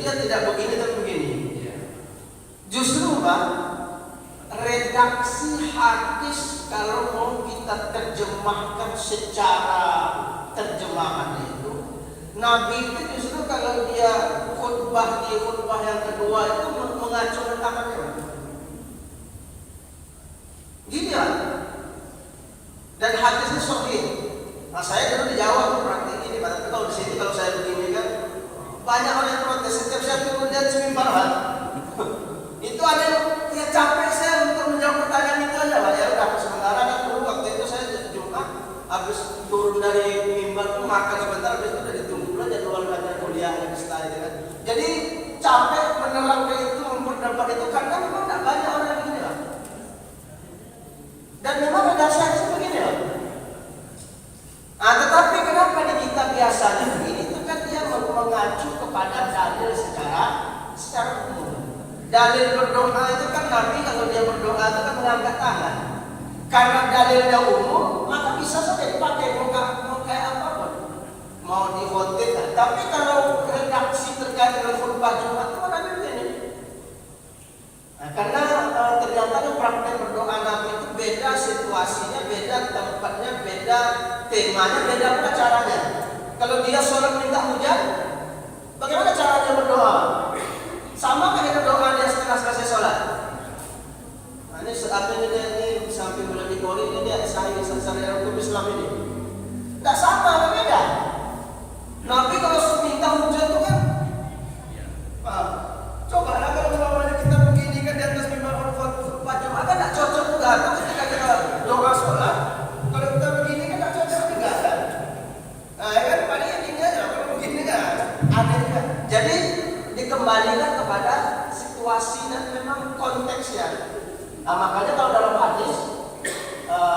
dia tidak begini dan begini. Justru Pak, redaksi hadis kalau mau kita terjemahkan secara terjemahan itu, Nabi itu justru kalau dia khutbah di khutbah yang kedua itu mengacungkan tangannya. Gini lah. Dan hadisnya sahih. Nah, saya dulu di Jawa praktik ini, tapi kalau di sini kalau saya begini kan banyak orang yang protes. Setiap saya turun lihat semimbar Pak, itu ada yang ya capek saya untuk menjawab pertanyaan itu aja Pak. Ya udah, sementara kan dulu waktu itu saya Jumat habis turun dari mimbar tuh makan sebentar, habis itu udah ditunggu dulu jadwal ngajar kuliah yang setelah itu kan. Jadi capek menerangkan itu, memperdapat itu karena memang tidak banyak orang yang begini Pak. Dan memang dasarnya begini Pak. Nah, tetapi kenapa di kitab biasanya begini? Itu kan dia mengacu kepada dalil secara umum. Dalil berdoa itu kan Nabi kalau dia berdoa itu kan mengangkat tangan. Karena dalilnya umum, maka bisa saja dipakai mau kayak apapun, mau di khotbah. Tapi kalau redaksi terkait dengan khutbah Jumat itu kan begini. Nah, karena ternyata praktek berdoa Nabi itu beda situasinya, beda tempatnya, beda temanya, beda pula caranya. Kalau dia sholat minta hujan, bagaimana caranya berdoa? Sama kan itu doa dia setelah selesai sholat. Nah, ini ini sampai bulan di Kori ini dia sahih sasar hukum Islam ini. Tidak sama, beda. Nabi kalau minta hujan itu kan, coba lah kalau namanya kita begini kan di atas mimbar khutbah Jumat kan tidak cocok juga. Atau ketika kita doa sholat, kalau kita begini kan tidak cocok juga kan. Nah, ya kan paling ini aja kalau begini kan ada juga. Jadi dikembalikan kepada situasi dan memang konteksnya. Nah, makanya kalau dalam hadis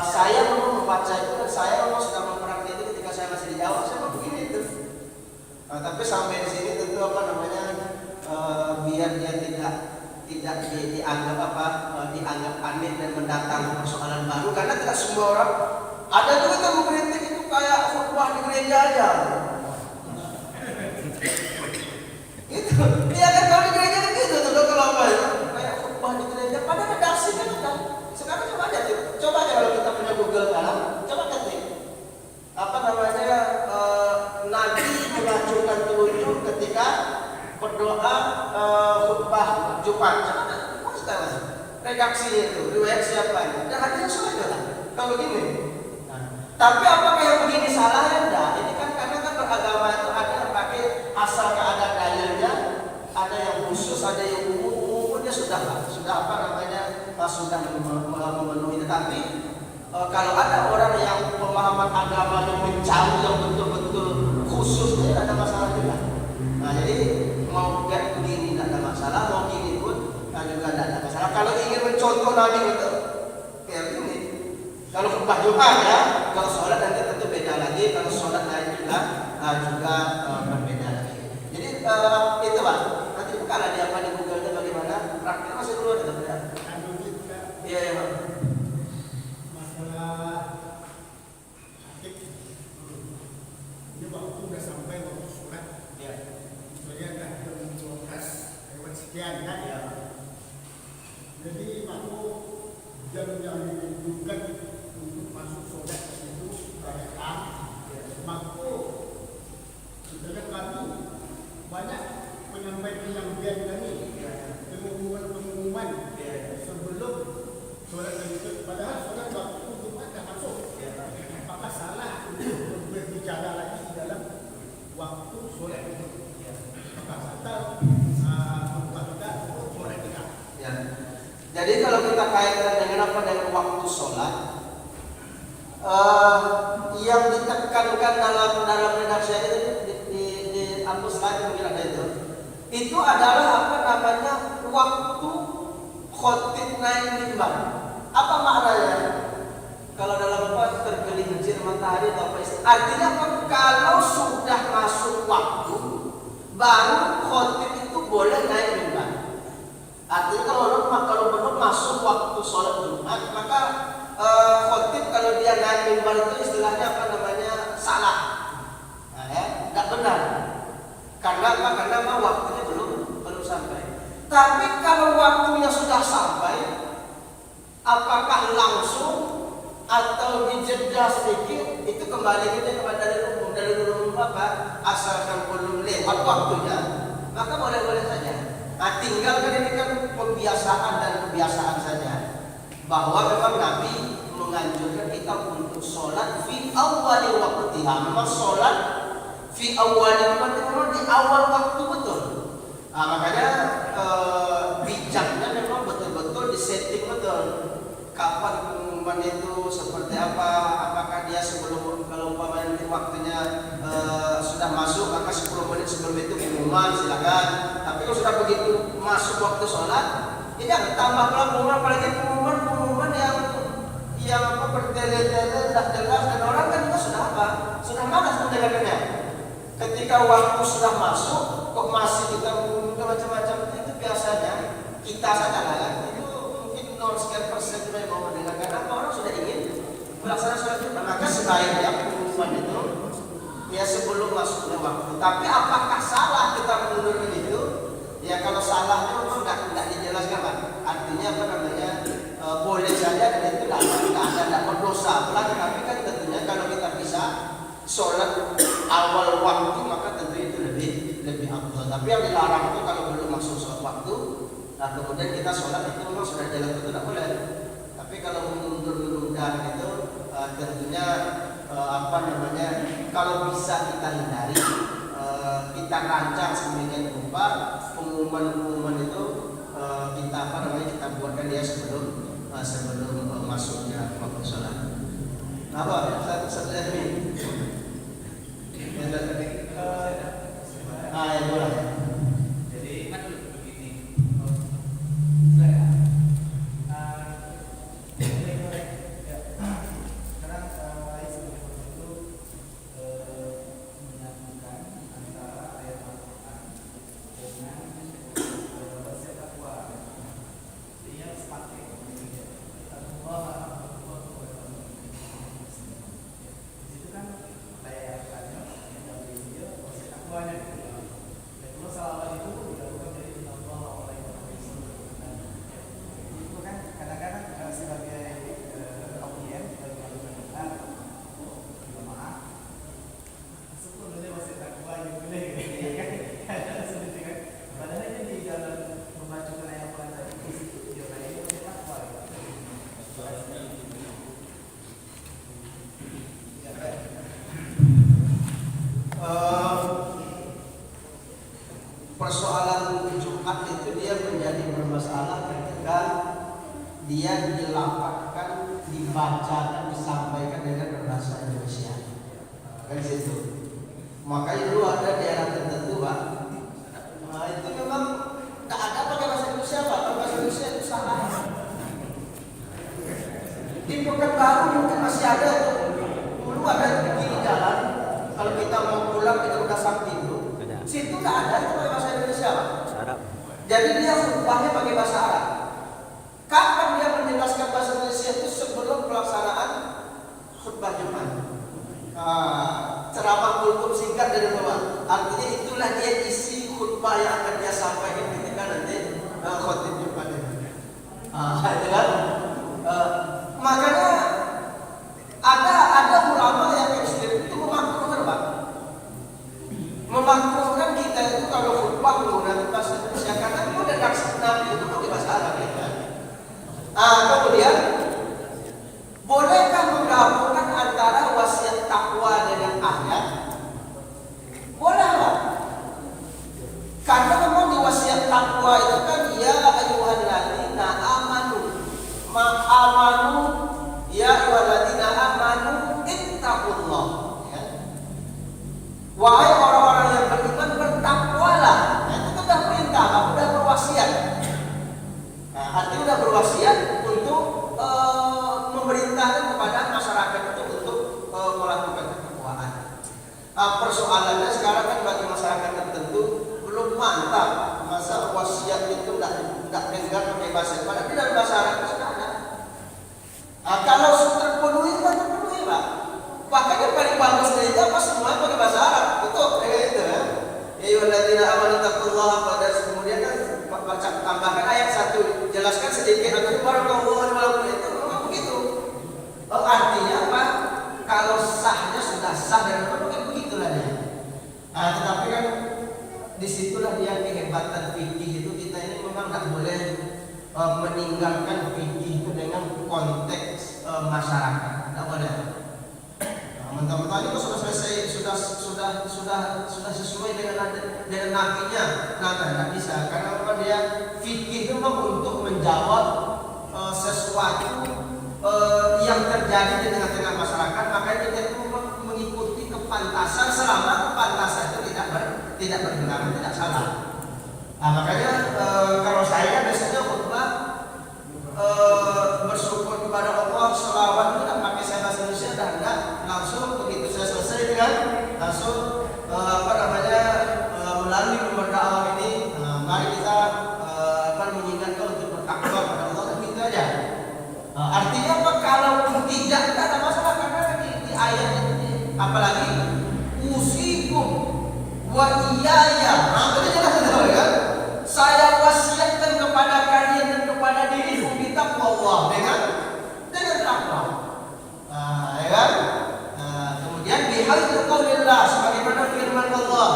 saya membaca itu dan saya memang sudah mempraktikkan itu ketika saya masih di Jawa, saya mau begini itu. Nah, tapi sampai di sini tentu biar dia tidak dianggap aneh dan mendatangkan persoalan baru, karena tidak semua orang ada juga yang mengkritik itu kayak khutbah di gereja aja. Itu dia kan kalau di gereja kan gitu tuh kalau apa ya kayak khutbah di gereja pada redaksi kan udah. Sekarang coba aja kalau kita punya Google dalam, coba ketik Nabi mengacungkan telunjuk ketika berdoa khutbah Jumat. Coba redaksinya itu riwayat siapa ini? Dan hadisnya sudah lah. Kalau begini. Tapi apakah yang begini salah ya enggak? Ini kan karena kan beragama itu ada yang pakai asal ada dalilnya, ada yang khusus, ada yang umumnya sudah memenuhi. Tetapi kalau ada orang yang pemahaman agamanya menjauh yang betul-betul khusus, ini ada masalah juga. Nah, jadi mau begini tidak ada masalah, mau gini pun juga tidak ada masalah. Kalau ingin mencontoh Nabi itu kayak gini. Kalau khutbah Jumat ya, kalau sholat nanti tentu beda lagi. Kalau sholat lain juga berbeda lagi. Jadi itu Pak. Nanti bukalah dia apa di Google-nya bagaimana. Praktik masih dulu ada ya. Iya ya Pak. Masalah sakit. Ini waktu udah sampai waktu sholat. Ya. Soalnya dah jam 12 sekian kan ya. Jadi aku jam yang ditentukan untuk masuk sholat itu rekam. Maka sebenarnya kami banyak penyampaian kami pengumuman sebelum sholat itu. Padahal sholat waktu Jumat dah masuk. Apakah salah untuk berbicara lagi di dalam waktu sholat itu? Maka atau sholat kita. Ya. Jadi kalau kita kaitkan dengan waktu sholat, yang ditekankan dalam redaksi itu di hapus lagi mungkin ada itu adalah waktu khotib naik mimbar. Apa maknanya? Kalau dalam tergelincir matahari atau apa istilah? Artinya apa? Kalau sudah masuk waktu, baru khotib itu boleh naik mimbar. Artinya kalau belum masuk waktu sholat Jumat, maka khotib kalau dia naik mimbar itu istilahnya salah. Nah, ya, tidak benar. Karena waktunya belum Tapi kalau waktunya sudah sampai, apakah langsung atau dijeda sedikit, itu kembali kita kepada dari umum apa? Asalkan belum lewat waktunya, maka boleh-boleh saja. Nah, tinggal kan ini kan pembiasaan dan kebiasaan saja. Bahwa memang Nabi menganjurkan kita untuk sholat fi awwali waqtiha. Memang sholat fi awwali waqtiha, memang di awal waktu betul. Nah, makanya bijaknya memang betul-betul disetting betul. Kapan pengumuman itu seperti apa? Apakah dia sebelum, kalau umpamanya waktunya sudah masuk, maka 10 menit sebelum itu pengumuman silakan. Tapi kalau sudah begitu masuk waktu sholat, ini jangan tambah pengumuman, apalagi pengumuman yang apa bertele-tele tidak jelas, dan orang kan juga sudah apa? Sudah malas mendengarkannya. Ketika waktu sudah masuk, kok masih kita mengumumkan macam-macam, itu biasanya kita saja lah ya. Sekian persen juga yang mau mendengarkan, apa orang sudah ingin melaksanakan sholat Jumat. Maka sebaiknya pengumuman itu ya sebelum masuknya waktu. Tapi apakah salah kita mengundurkan itu? Ya kalau salahnya memang tidak dijelaskan kan. Artinya apa namanya, boleh saja dan itu tidak berdosa. Tapi kan tentunya kalau kita bisa sholat awal waktu, maka tentu itu lebih afdal. Tapi yang dilarang itu kalau belum masuk sholat waktu, nah kemudian kita sholat itu memang sudah jalan itu tidak boleh. Tapi kalau menunda itu tentunya apa namanya, kalau bisa kita hindari, kita rancang sedemikian rupa pengumuman itu kita apa namanya, kita buatkan dia sebelum masuknya waktu sholat. Apa? Satu ini. Ya boleh. Persoalan Jumat itu dia menjadi bermasalah ketika dia dilafazkan, dibacakan, disampaikan dengan bahasa Indonesia. Kan situ. Makanya dulu ada daerah tertentu, Pak. Nah, itu memang tak ada pakai bahasa Indonesia, Pak. Kalau bahasa Indonesia itu salah. Di Pekanbaru mungkin masih ada tuh. Dulu ada di kiri jalan. Kalau kita mau pulang kita udah sampai dulu. Situ tak ada itu pakai bahasa Indonesia, Pak. Arab. Jadi dia khutbahnya pakai bahasa Arab. Kapan dia menjelaskan bahasa Indonesia itu? Sebelum pelaksanaan khutbah Jumat. Ceramah kultum singkat dari bawah. Artinya itulah dia isi khutbah yang akan dia sampaikan ketika nanti khutbah Jumat itu. Itu kan? Makanya ada ulama yang ekstrem itu memakruhkan, Pak. Memakruhkan kita itu kalau khutbah menggunakan bahasa Indonesia, karena itu ada redaksi Nabi itu pakai bahasa Arab ya kan. Kemudian bolehkah menggabungkan antara wasiat takwa dengan ayat? Boleh lah. Karena memang di wasiat takwa itu kan ya ayyuhalladzina amanu ma'amanu ya ayyuhalladzina amanu ittaqullah. Wahai orang-orang yang beriman, bertakwalah. Nah, itu sudah perintah, sudah berwasiat. Nah, artinya sudah berwasiat untuk memerintahkan kepada masyarakat itu untuk melakukan ketakwaan. Persoalannya sekarang kan bagi masyarakat tertentu belum mantap. Masa wasiat itu tidak dengar pakai bahasa, padahal di dalam bahasa Arab itu sudah ada. Kalau terpenuhi, kan terpenuhi, Pak. Bahkan yang paling bagus dari itu apa, semua pakai bahasa Arab. Betul, kayak itu ya. Ya ayyuhalladzina amanu taqullaha, pada kemudian kan baca sedikit atau barakallahu itu memang begitu. Artinya apa? Kalau sahnya sudah sah dan mungkin begitulah dia. Tetapi kan disitulah dia kehebatan fikih itu. Kita ini memang nggak boleh meninggalkan fikih itu dengan konteks masyarakat. Nggak boleh. Mentah-mentah ini sudah selesai, sudah sesuai dengan nafinya. Nah, nggak bisa karena memang dia fikih itu memang untuk menjawab sesuatu yang terjadi di tengah-tengah masyarakat. Makanya kita itu mengikuti kepantasan selama kepantasan itu tidak bertentangan, tidak salah. Makanya kalau saya biasanya khutbah bersyukur kepada Allah, selawat itu tidak pakai bahasa Indonesia dan enggak langsung begitu saya selesai dengan langsung melalui pemberdayaan ini mari kita mengingatkan untuk bertakwa kepada Allah dan gitu aja. Artinya apa? Kalau tidak ada masalah karena di ayat ini apalagi usikum wa iyaya. Itu jelas ya. Saya wasiatkan kepada kalian dan kepada diriku kita Allah dengan takwa. Ya kan? Kemudian bihadil qaulillah sebagaimana firman Allah.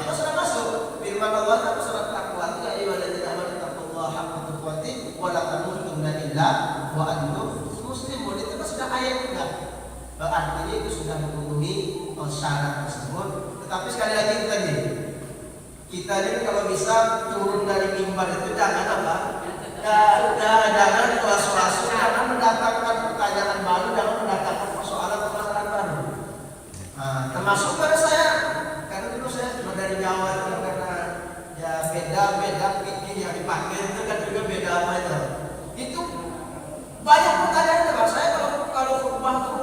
Itu sudah masuk. Firman Allah itu surat Taqwa. Ya ayyuhalladzina amanu taqullaha haqqa tuqatih wa la tamutunna illa wa antum muslimun. Itu sudah ayat juga. Artinya itu sudah memenuhi syarat tersebut. Tetapi sekali lagi kita ini kalau bisa turun dari mimbar itu jangan apa? Jangan kelas-kelas, jangan mendatangkan pertanyaan baru, jangan mendatangkan persoalan baru. Termasuk pada saya, karena dulu saya dari Jawa itu karena ya beda fikih yang dipakai itu kan juga beda apa itu. Itu banyak pertanyaan Pak. Saya kalau khutbah itu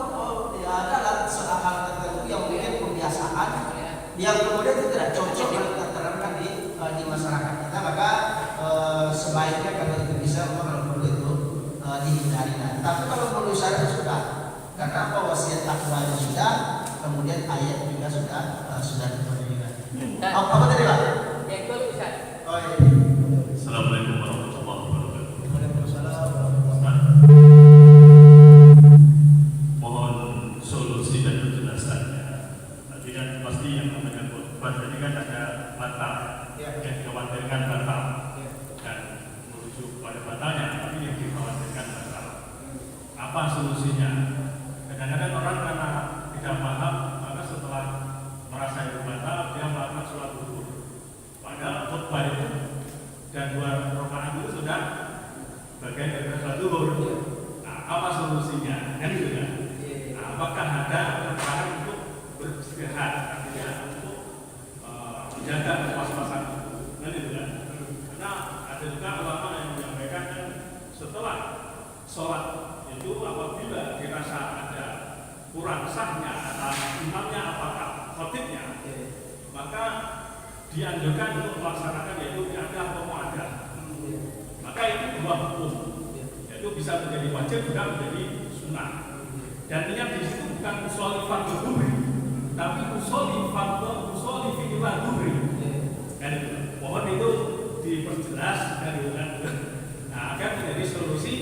ya ada hal tertentu yang mungkin kebiasaan yang kemudian itu tidak cocok yang kita terapkan di masyarakat kita, maka sebaiknya kalau itu bisa kalau perlu itu dihindari. Tapi kalau perlu saya sudah, karena apa wasiat takwanya sudah, kemudian ayat juga sudah diberikan. Apa tadi Pak? Ya itu bisa. Oh iya. Assalamualaikum warahmatullahi wabarakatuh. Waalaikumsalam. Mohon solusi dan penjelasannya. Tadi kan pasti yang namanya khutbah tadi kan ada batal, yang dikhawatirkan batal, dan merujuk pada batalnya, tapi yang dikhawatirkan batal. Apa solusinya? Kadang-kadang orang karena tidak paham, maka setelah merasa itu batal, dia melakukan sholat zuhur. Padahal khutbah itu dan 2 rakaat itu sudah bagian dari sholat zuhur. Nah, apa solusinya? Kan gitu ya. Nah, apakah ada perkara untuk beristirahat, artinya untuk menjaga pas-pasan itu? Kan gitu kan? Karena ada juga ulama yang menyampaikan kan setelah sholat itu apabila dirasa ada kurang sahnya antara imamnya apakah khotibnya, maka dianjurkan untuk melaksanakan yaitu ada atau mu'adah. Maka itu 2 hukum, yaitu bisa menjadi wajib juga menjadi sunnah. Dan ingat di situ bukan usholi fardhu dhuhri, tapi usholi fi'il dhuhri. Kan itu. Mohon itu diperjelas dan nah, agar menjadi solusi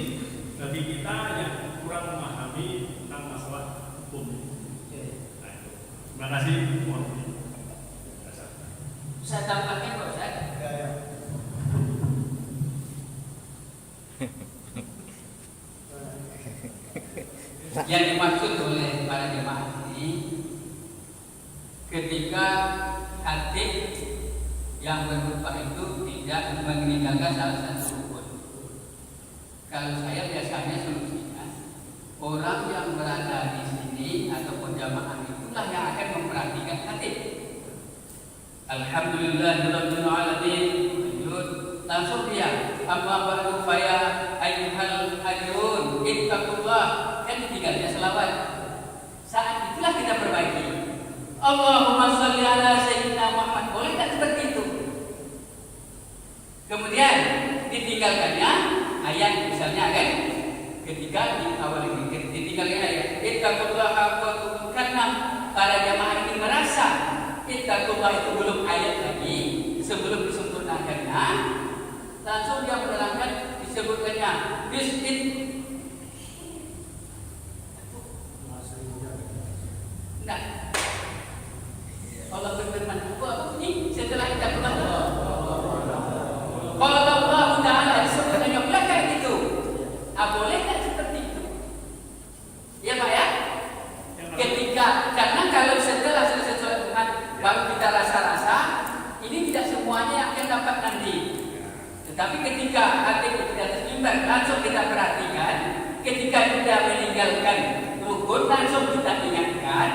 bagi kita yang kurang memahami tentang masalah hukum. Nah, itu. Terima kasih. Mohon Saya tambahkan Pak Ustaz. Yang dimaksud oleh para jemaah ini, ketika khatib yang berkhutbah itu tidak meninggalkan salah satu rukun. Kalau saya biasanya solusinya, orang yang berada di sini ataupun jamaah itulah yang akan memperhatikan khatib. Alhamdulillahirabbil alamin. Langsung dia amma ba'du faya ayyuhal hadirun ittaqullah, kan ditinggalnya selawat. Saat itulah kita perbaiki. Allahumma sholli ala sayyidina Muhammad. Boleh tak seperti itu? Kemudian ditinggalkannya ayat misalnya kan, ketika di awal ini ditinggalkan ayat ittaqullah karena para jamaah ini merasa ittaqullah itu belum ayat lagi, sebelum disempurnakannya, langsung dia menerangkan disebutkannya bismit. Nah, Allah berfirman, apa ini setelah kita pulang? Kalau Allah Taala disebutkannya belakang itu, boleh tak seperti itu? Ya Pak ya? Ketika, karena kalau setelah selesai sholat Jumat baru kita rasa-rasa, ini tidak semuanya akan dapat nanti. Tetapi ketika hati kita atas mimbar, langsung kita perhatikan. Ketika kita meninggalkan rukun, langsung kita ingatkan.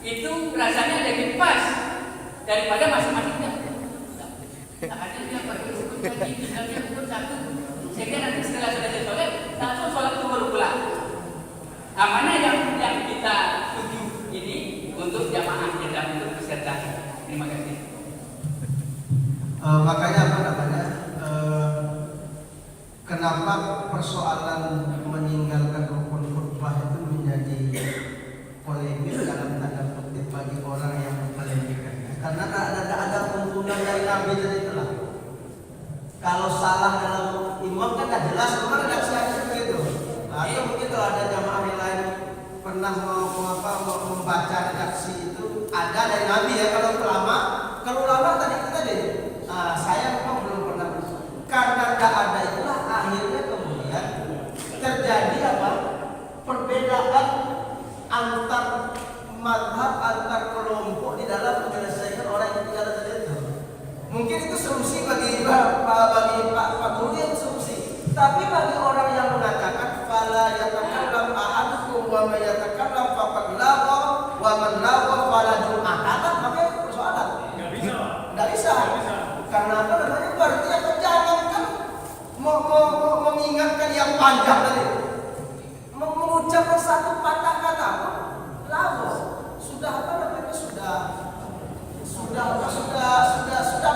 Itu rasanya lebih pas daripada masing-masingnya. Ada yang pergi rukun lagi, tinggalnya rukun satu. Sehingga nanti setelah selesai sholat, langsung sholat zuhur pula. Mana yang kita tuju ini untuk jamaah kita, untuk peserta. Terima kasih. Makanya apa namanya? Kenapa persoalan meninggalkan rukun khutbah itu menjadi polemik dalam tanda kutip bagi orang yang mempolemikkannya? Karena ada tuntunan dari Nabi tadi itulah. Kalau salah dalam imam kan tidak jelas, memang redaksinya begitu. Atau mungkin kalau ada jamaah yang lain pernah membaca redaksi itu ada dari Nabi ya. Kalau ulama tadi saya memang belum pernah. Karena tidak ada itulah akhirnya kemudian terjadi apa? Perbedaan antar mazhab, antar kelompok di dalam menyelesaikan orang yang tinggal tadi itu. Mungkin itu solusi bagi Pak Guru yang solusi. Tapi bagi orang yang mengatakan fala yatakallam ahadukum wa may yatakallam faqad lagha wa man lagha fala jum'atan, maka persoalan. Enggak bisa. Karena apa namanya? Berarti apa? Jangankan mengingatkan yang panjang tadi. Mengucapkan satu patah kata, lagha. Sudah apa namanya? Sudah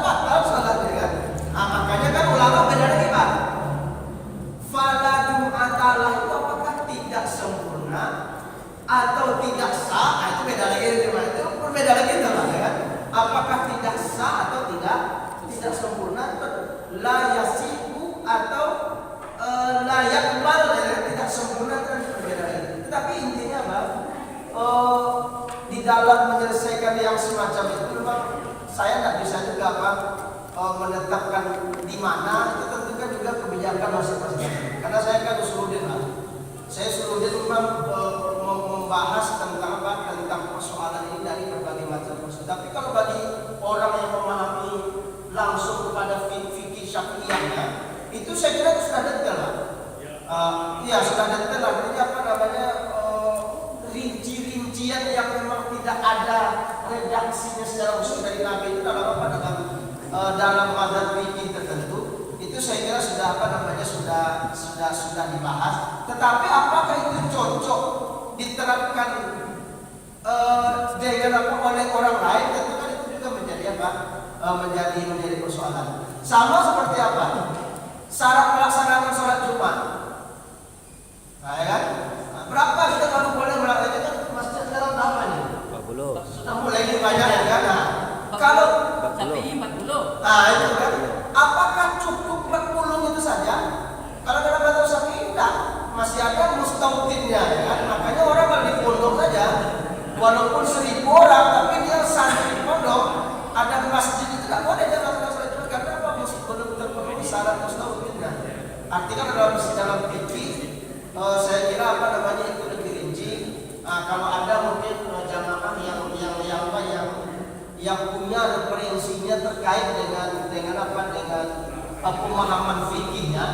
batal salatnya kan? Makanya kan ulama beda lagi Pak. Fala jum'atalah itu apakah tidak sempurna atau tidak sah? Itu beda lagi, itu berbeda lagi teman kan? Apakah tidak sah atau tidak sempurna? La yasihu atau la yakmal, tidak sempurna itu berbeda lagi. Tetapi intinya apa? Di dalam menyelesaikan yang semacam itu memang saya tidak bisa juga menetapkan di mana, itu tentu kan juga kebijakan masing-masing. Karena saya kan usuludin lah. Saya usuludin memang membahas tentang persoalan ini dari berbagai macam persoalan. Tapi kalau bagi orang yang memahami langsung kepada fikih syafi'iyahnya, itu saya kira itu sudah detail lah. Iya sudah detail lah. Jadi apa namanya? Rinci-rincian yang memang tidak ada redaksinya secara khusus dari Nabi itu dalam apa? Dalam mazhab fikih tertentu itu saya kira sudah apa namanya sudah dibahas. Tetapi apakah itu cocok diterapkan dengan apa oleh orang lain? Tentu kan itu juga menjadi apa? Menjadi persoalan. Sama seperti apa? Syarat pelaksanaan sholat Jumat. Nah, ya kan? Berapa kita kalau boleh melaksanakan masjid dalam tahap ini? 40. Sudah mulai banyak ya kan? Kalau sampai 40. Itu kan. Apakah cukup 40 itu saja? Kalau dalam bahasa Syafi'i enggak, masih ada mustautinnya ya kan? Makanya orang kalau di pondok saja, walaupun 1000 orang tapi dia santri di pondok, ada masjid itu enggak boleh dia melaksanakan sholat Jumat karena apa? Belum terpenuhi syarat mustautinnya. Artinya dalam fikih saya kira apa namanya itu lebih rinci. Kalau ada mungkin jamaah yang punya referensinya terkait dengan pemahaman fikihnya,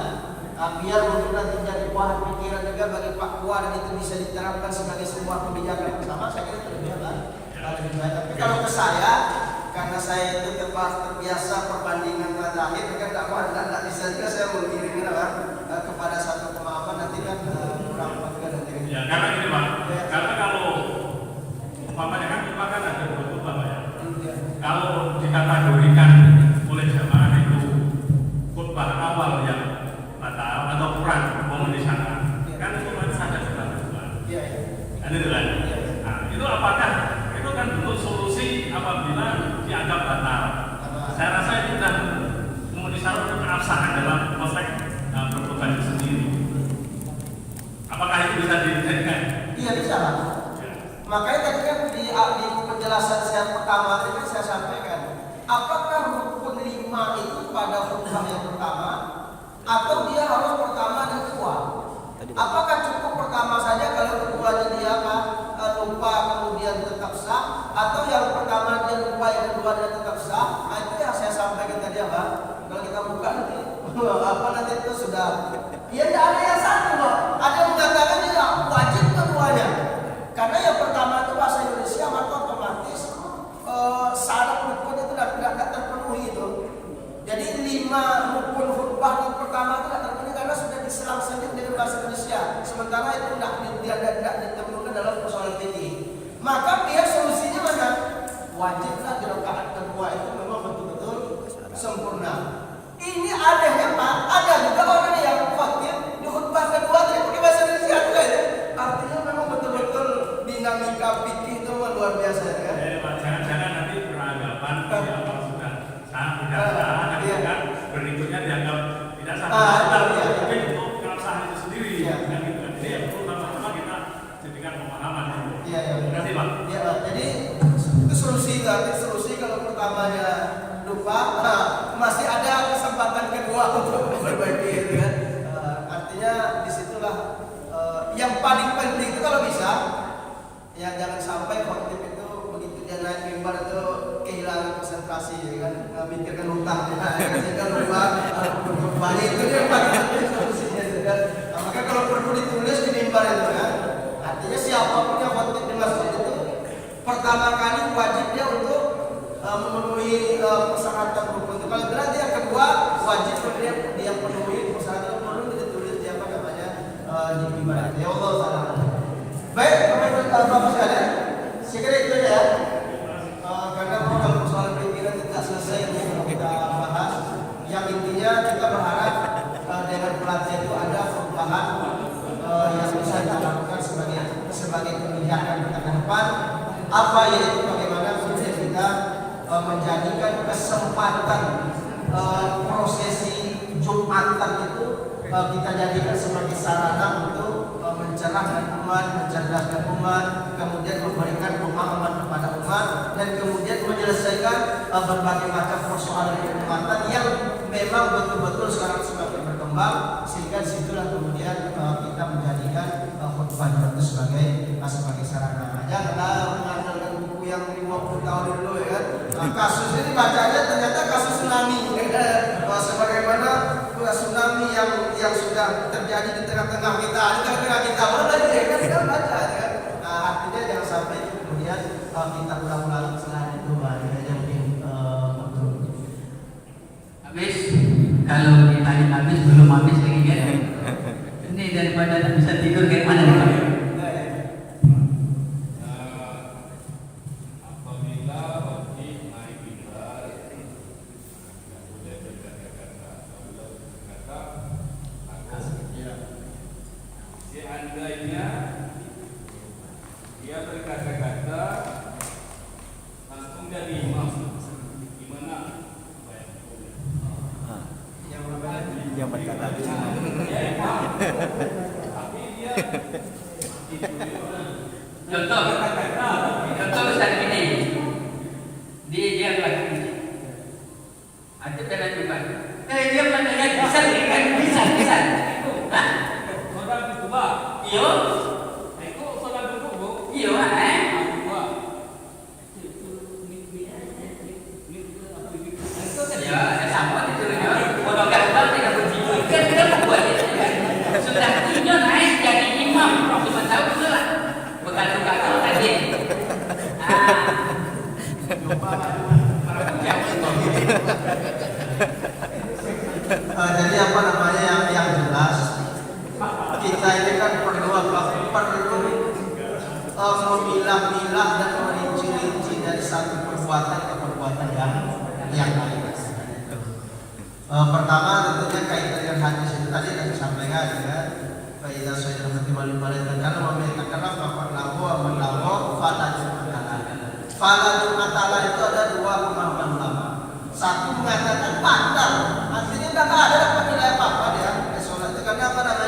biar mungkin nanti jadi bahan pikiran juga bagi Pak Kuar dan itu bisa diterapkan sebagai sebuah kebijakan bersama. Saya kira itu lebih baik. Tapi kalau ke saya, karena saya itu terbiasa perbandingan mazhab, kan tidak bisa juga saya mengirimkan kepada satu pemahaman nanti kan kurang juga nanti. Ya, karena gini Pak, karena kalau umpamanya kan kita kan ada dua khutbah Pak ya. Kalau dikategorikan oleh jamaah itu khutbah awal yang batal atau kurang di sana, kan itu kan ada juga. Iya. Ada dengan. Nah, itu apakah itu kan bentuk solusi apabila dianggap batal? Saya rasa itu sudah memenuhi syarat untuk keabsahan dalam konteks sendiri. Apakah itu bisa dijadikan? Iya bisa lah. Ya. Makanya tadi kan di penjelasan saya pertama tadi kan saya sampaikan, apakah rukun 5 itu pada khutbah yang pertama atau dia harus pertama dan kedua? Apakah cukup pertama saja kalau keduanya dia lupa kemudian tetap sah, atau yang pertama dia lupa yang kedua dia tetap sah? Nah itu yang saya sampaikan tadi apa? Kalau kita buka nanti nanti itu sudah ya tidak ada yang satu loh. Ada yang mengatakan dia wajib keduanya. Karena yang pertama itu bahasa Indonesia maka otomatis syarat rukun itu tidak terpenuhi itu. Jadi 5 rukun khutbah yang pertama itu tidak terpenuhi karena sudah diserang sendiri dengan bahasa Indonesia. Sementara itu tidak ditemukan dalam persoalan fikih. Maka dia solusinya mana? Wajiblah di rakaat kedua itu memang betul-betul sempurna. Ini adanya Pak, ada juga orang yang khawatir di khutbah kedua dia pakai bahasa Indonesia juga ya. Artinya memang betul-betul dinamika fikih itu luar biasa ya. Jangan-jangan nanti beranggapan kalau sudah sah tidak sah, nanti kan berikutnya dianggap tidak sah. Mungkin untuk sah itu sendiri. Dan gitu kan. Jadi perlu sama-sama kita jadikan pemahaman. Iya. Terima kasih Pak. Iya Pak. Jadi itu solusi kalau pertamanya lupa, masih ada kesempatan kedua untuk memperbaiki itu kan. Artinya disitulah yang paling penting itu kalau bisa ya jangan sampai khotib itu begitu dia naik mimbar itu kehilangan konsentrasi ya kan, memikirkan hutangnya sehingga lupa kembali itu dia paling penting solusinya itu kan. Maka kalau perlu ditulis di mimbar itu kan, artinya siapapun yang khotib di masjid itu pertama kali wajib dia untuk memenuhi persyaratan rukun itu. Kalau berarti yang kedua wajib dia penuhi persyaratan perlu ditulis di apa namanya di mimbar. Ya Allah taala. Baik, Bapak sekalian, saya kira itu ya. Karena kalau persoalan pikiran tidak selesai yang kita bahas. Yang intinya kita berharap dengan pelatihan itu ada perubahan yang bisa kita lakukan sebagai kebijakan kita ke depan. Apa yaitu bagaimana kemudian kita menjadikan kesempatan prosesi Jumatan itu kita jadikan sebagai sarana untuk mencerahkan umat, mencerdaskan umat, kemudian memberikan pemahaman kepada umat, dan kemudian menyelesaikan berbagai macam persoalan keumatan yang memang betul-betul sekarang semakin berkembang, sehingga disitulah kemudian kita menjadikan khutbah itu sebagai sarana. Janganlah mengandalkan buku yang 50 tahun dulu ya kan. Kasus ini bacanya ternyata kasus tsunami. Sebagaimana tsunami yang sudah terjadi di tengah-tengah kita, mana dia kan kita baca ya kan. Artinya jangan sampai kemudian kita ulang-ulang setelah itu aja mungkin betul. Habis kalau ditanya habis belum habis lagi kan. Ini daripada tak bisa tidur kayak mana nih Pak? Seandainya dia berkata-kata langsung jadi imam, gimana? Yang berkata Tapi dia contoh misalnya gini, dia lagi ada dalam juga, dia mana yang bisa kan bisa. saudara berdua, Iyo, itu saudara berdua, iyo berdua. Ya, sama itu ya. Kalau gagal tidak berjibun kan kita membuat itu. Sudah punya naik jadi imam, cuma tahu betul lah. Bekal tadi. Jadi apa namanya yang jelas kita ini kan perlu memilah-milah dan merinci-rinci dari satu perbuatan ke perbuatan yang lain. Pertama tentunya kaitan dengan hadis itu tadi yang disampaikan ya. Faidah saya nanti balik-balik kalau memikirkan apa lawo fala Jum'atalah itu ada dua pemahaman ulama. Satu mengatakan batal, artinya tidak ada dapat nilai apa-apa dia sholat itu karena apa namanya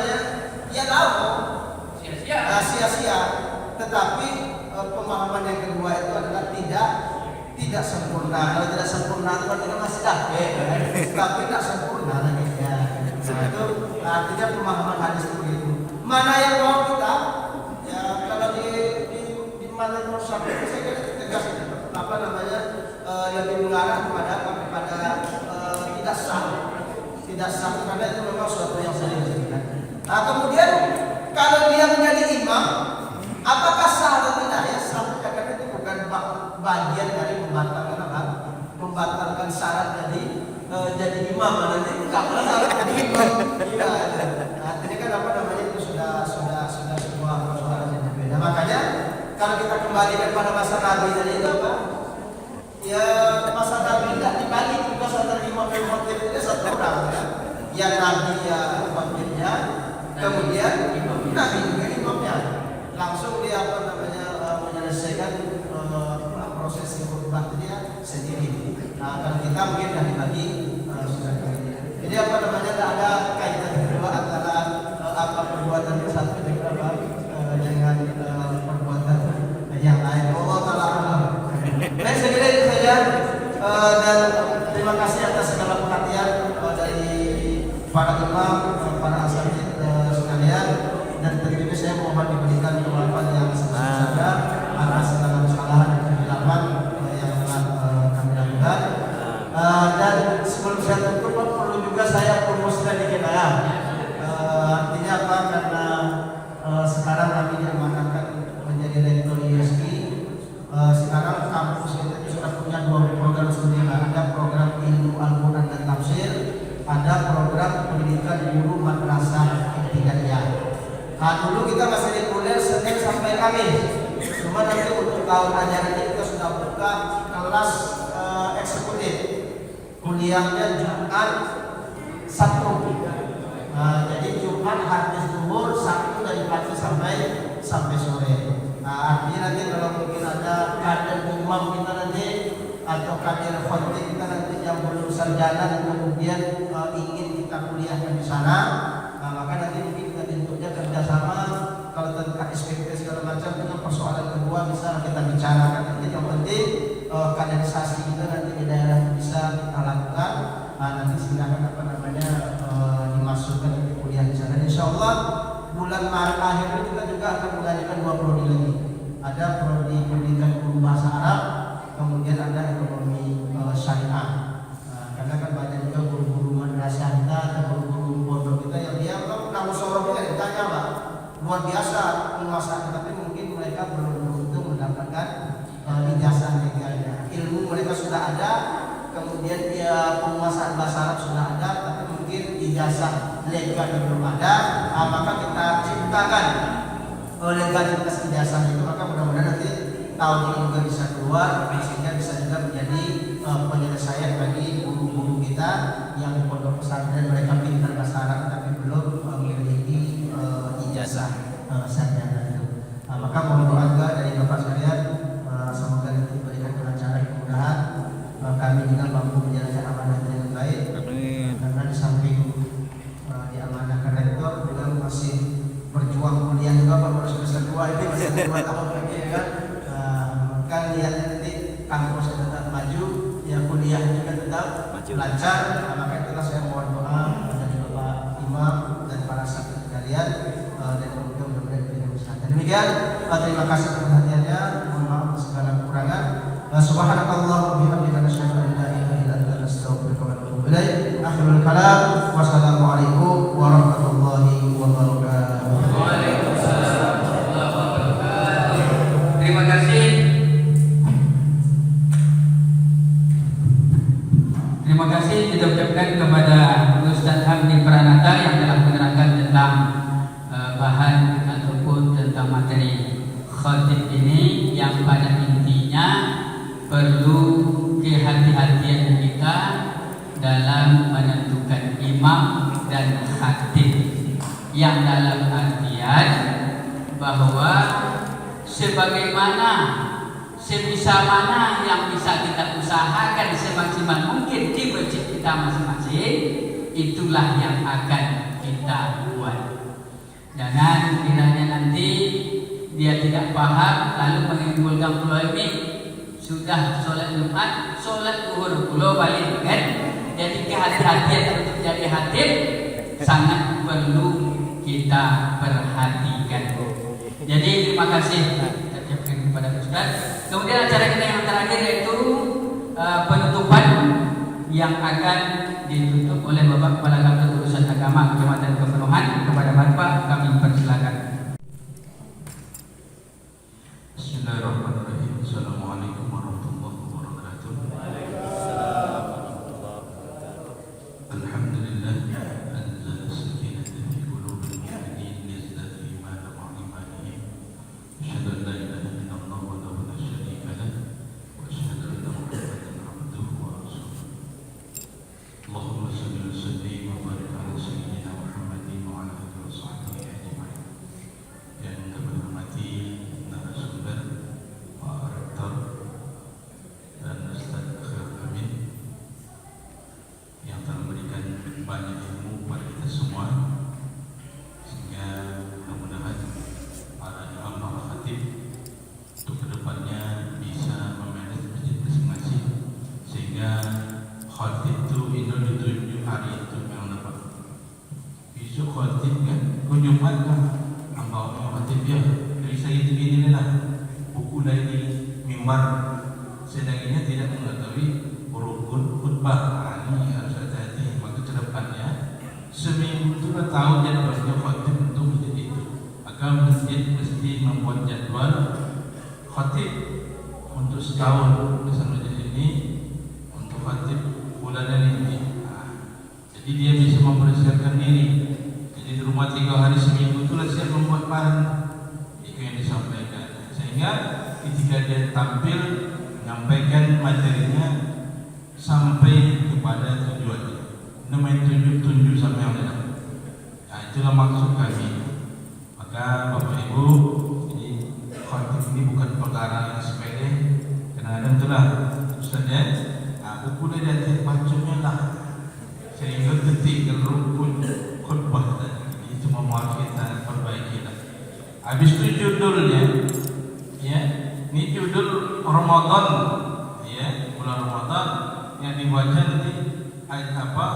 sempurna. Kalau tidak sempurna itu artinya masih dapet, tapi tidak sempurna lagi ya. Nah, itu artinya pemahaman hadis begitu. Mana yang mau kita? Ya kalau di mana Mursal itu saya kira tegas apa namanya lebih mengarah kepada tidak sah karena itu memang suatu yang serius. Nah kemudian kalau dia menjadi imam, apakah sah atau tidak? Ya sah karena itu bukan bagian dari membatalkan syarat jadi imam. Nanti enggak pernah syarat jadi imam. Iya. Artinya kan apa namanya itu sudah sebuah persoalan yang berbeda. Makanya kalau kita kembali kepada masa Nabi tadi itu apa? Ya masa Nabi tidak dibagi tugas antara imam dan khotib itu satu orang ya. Yang Nabi ya khotibnya, kemudian Nabi juga imamnya. Langsung dia apa namanya menyelesaikan proses khutbah dia sendiri. Nah kalau kita mungkin tidak dibagi sudah begini. Jadi apa namanya tidak ada kaitan kedua antara apa perbuatan yang satu dengan apa dengan perbuatan yang lain. Allah Taala. Baik, saya kira itu saja dan terima kasih atas segala perhatian dari para imam, para asatidz sekalian, dan tentunya saya mohon diberikan kemaafan yang sebesar-besarnya atas segala kesalahan dan kehilafan yang telah kami lakukan. Dan sebelum saya tutup perlu juga saya promosikan dikit ya. Artinya apa? Karena sekarang kami diamanahkan menjadi rektor ISI. Sekarang kampus kita sudah punya 2 program studi. Ada program ilmu Al-Quran dan tafsir, ada program pendidikan guru madrasah ibtidaiyah. Nah dulu kita masih reguler Senin sampai Kamis. Cuma nanti untuk tahun ajaran ini kita sudah buka kelas eksekutif. Kuliahnya Jumat Sabtu. Jadi Jumat hadis zuhur, Sabtu dari pagi sampai sore. Nah, artinya nanti kalau mungkin ada kader imam kita nanti atau kader khotib kita nanti yang belum sarjana dan kemudian ingin kita kuliahkan di sana, maka nanti mungkin kita bentuknya kerjasama. Kalau tentang SPP segala macam itu persoalan kedua bisa kita bicarakan. Nanti yang penting kaderisasi kita nanti di daerah bisa kita lakukan. Nanti silakan apa namanya dimasukkan ke kuliah di sana. Insyaallah bulan Maret akhir ini kita juga akan mengadakan 2 prodi lagi. Ada prodi pendidikan guru bahasa Arab, kemudian ada ekonomi syariah. Karena kan banyak juga guru-guru madrasah kita atau guru-guru pondok kita yang dia pernah musyawarah kita ditanya Pak, luar biasa penguasaan, tapi mungkin mereka belum beruntung mendapatkan ijazah legalnya. Ilmu mereka sudah ada, kemudian dia penguasaan bahasa Arab sudah ada, tapi mungkin ijazah legalnya belum ada. Maka kita ciptakan legalitas ijazah itu, maka mudah-mudahan nanti tahun ini juga bisa keluar sehingga bisa juga menjadi penyelesaian bagi guru-guru kita yang di pondok pesantren mereka pintar bahasa Arab tapi belum memiliki ijazah sarjana itu. Maka mohon doa juga dari Bapak sekalian, semoga nanti diberikan kelancaran, kemudahan kami juga mampu menjalankan amanah dengan baik. Karena di samping diamanahkan rektor juga masih berjuang kuliah juga Pak, baru semester 2 ini masih 2 tahun lagi kan. Kan lihat nanti kampus tetap maju, ya kuliah juga tetap lancar. Maka itulah saya mohon doa dari Bapak Imam dan para sahabat sekalian dan mudah-mudahan kita bisa. Demikian, terima kasih perhatiannya. Mohon maaf segala kekurangan. Subhanakallah wa bihamdika nasyhadu an la ilaha illa anta nastaghfiruka wa natubu ilaik. Akhirul kalam, wassalamualaikum warahmatullahi wabarakatuh. Waalaikumsalam warahmatullahi wabarakatuh. Terima kasih. Terima kasih kita ucapkan kepada Ustaz Hamdi Pranata yang telah menerangkan tentang bahan ataupun tentang materi khatib ini yang pada intinya perlu kehati-hatian kita dalam menentukan imam dan khatib, yang dalam artian bahwa sebagaimana sebisa mana yang bisa kita usahakan semaksimal mungkin di masjid kita masing-masing, itulah yang akan kita buat. Jangan kiranya nanti dia tidak paham lalu menimbulkan polemik. sudah sholat Jumat, sholat zuhur pulau balik kan. Jadi kehati-hatian untuk jadi hatib sangat perlu kita perhatikan. Jadi terima kasih ucapkan kepada Ustaz. Kemudian acara kita yang terakhir yaitu penutupan yang akan ditutup oleh Bapak Kepala Kantor Urusan Agama Kecamatan Kepenuhan. Kepada Bapak kami persilakan. Bismillahirrahmanirrahim. Assalamualaikum warahmatullahi wabarakatuh. Alhamdulillah anzala sakinata fi qulubil mu'minin liyazdadu imanan ma'a imanihim. Asyhadu an la ilaha illallah wahdahu la syarika lah wa asyhadu anna Muhammadan abduhu wa rasuluh. Allahumma shalli wa sallim wa barik ala sayyidina Muhammadin wa ala alihi wa sahbihi ajma'in. Yang kami hormati narasumber, Pak Rektor dan Ustaz Khairul Amin yang telah memberikan banyak ilmu kepada kita semua, sehingga mudah-mudahan para imam, para khatib untuk kedepannya bisa memanage masjid masing-masing, sehingga khatib itu ditunjuk hari itu memang dapat besok khatib kan Jumat kan ambau khatib ya dari saya itu gini lah buku dari mimbar sedangnya tidak mengetahui rukun khutbah. Ini harus hati-hati. Maka ke depannya seminggu itu dah tahu jadwalnya khatib untuk masjid itu. Maka masjid mesti membuat jadwal khatib untuk setahun. Misalnya di sini untuk khatib bulanan ini. Jadi dia bisa mempersiapkan diri. Jadi di rumah 3 hari seminggu itulah siap membuat bahan. Itu yang disampaikan. Sehingga ketika dia tampil menyampaikan materinya sampai kepada tujuannya. Namanya tunjuk sampai yang ada. Nah, itulah maksud kami. Maka Bapak Ibu, ini khatib ini bukan perkara yang sepele. Kadang-kadang itulah Ustaz ya. Buku dia jadi bacanya lah. Sehingga ketika rukun khutbah tadi ini cuma mau kita perbaiki lah. Habis itu judulnya, ya, ini judul Ramadan, ya, bulan Ramadan yang dibaca nanti ayat apa?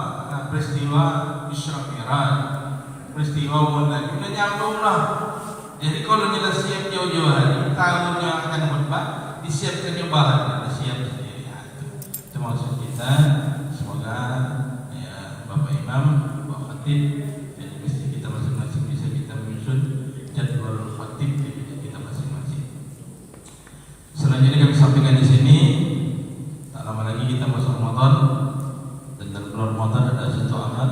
Peristiwa Isra Mi'raj, peristiwa Mu'tad. Udah nyambung lah. Jadi kalau kita siap jauh-jauh hari, tahunnya akan khutbah, disiapkan bahan, siap sendiri. Itu maksud kita. Semoga ya Bapak Imam, Bapak Khatib, jadi mesti kita masing-masing bisa kita menyusun jadwal khatib di masjid kita masing-masing. Selanjutnya kami sampaikan di sini, tak lama lagi kita masuk Ramadan, dan dalam bulan Ramadan ada satu amal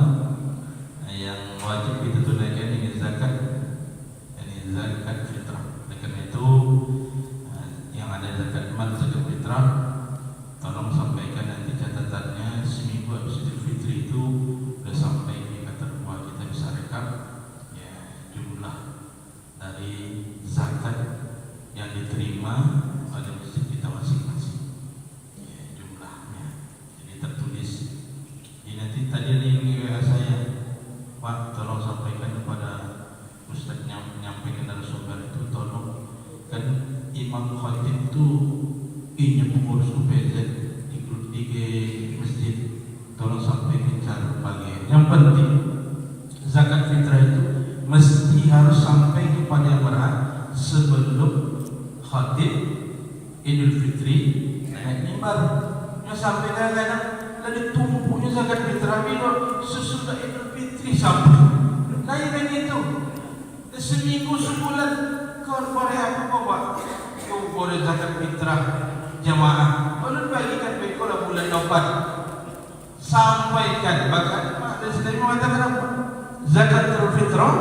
yang wajib kita tunaikan dengan zakat, yakni zakat fitrah. Oleh karena itu, yang ada zakat mal, zakat fitrah, tolong sampaikan nanti catatannya seminggu habis Idul Fitri itu sudah sampai di kantor rumah kita bisa rekap ya jumlah dari zakat yang diterima pada masjid kita masing-masing, ya jumlahnya. Jadi tertulis. Jadi nanti tadi ada yang WA saya, Pak tolong sampaikan kepada Ustaz yang menyampaikan narasumber itu, tolong kan imam khatib itu ini pengurus UPZ di masjid, tolong sampaikan cara pagi. Yang penting zakat fitrah itu mesti harus sampai kepada yang berhak sebelum khatib Idul Fitri naik mimbar. Yang sampai kadang-kadang ada tumpuknya zakat fitrah bila sesudah Idul Fitri sampai. Nah yang itu seminggu sebulan kau boleh apa bawa? Kau boleh zakat fitrah jamaah. Kalau bagikan kalau bulan Ramadan sampaikan, bahkan ada sedang mengatakan apa? Zakatul fitrah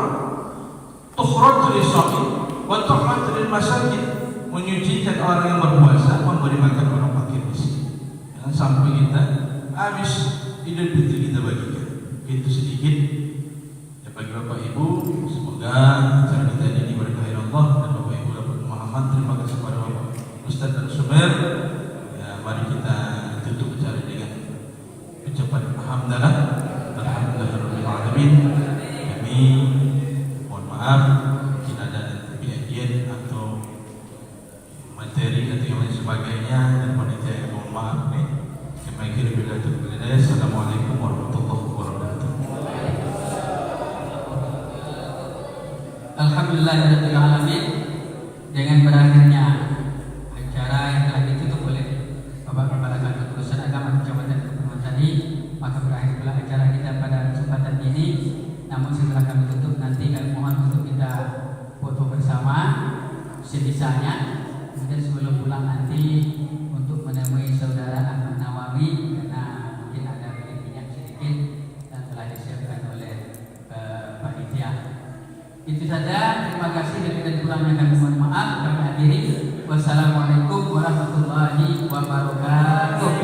tukhraju lis-shaim wa tuhraju lil-masakin, menyucikan orang yang berpuasa, memberi makan orang fakir miskin. Jangan sampai kita habis Idul Fitri kita bagikan. Itu sedikit ya bagi Bapak Ibu. Semoga acara kita ini diberkahi Allah dan Bapak Ibu dapat pemahaman. Terima kasih kepada Bapak Ustaz dan Sumber. Ya, mari kita tutup acara dengan ucapan alhamdulillah, alhamdulillahirabbil alamin. Kami mohon maaf jika ada penyajian atau materi atau yang lain sebagainya dan hidayah. Assalamualaikum warahmatullahi wabarakatuh. Alhamdulillahirabbil alamin. Dengan berakhirnya acara yang telah ditutup oleh Bapak Kepala Kantor Urusan Agama Kecamatan Kepulauan Tani, maka berakhir pula acara kita pada kesempatan ini. Namun setelah kami tutup, nanti kami mohon untuk kita foto bersama sebisanya. Kemudian sebelum pulang nanti untuk menemui saudara Ahmad Nawawi, karena mungkin ada minyak sedikit dan telah disiapkan oleh panitia. Itu saja, terima kasih dan kurangnya kami mohon maaf. Kami akhiri. Wassalamualaikum warahmatullahi wabarakatuh.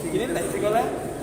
Ini tak sekolah.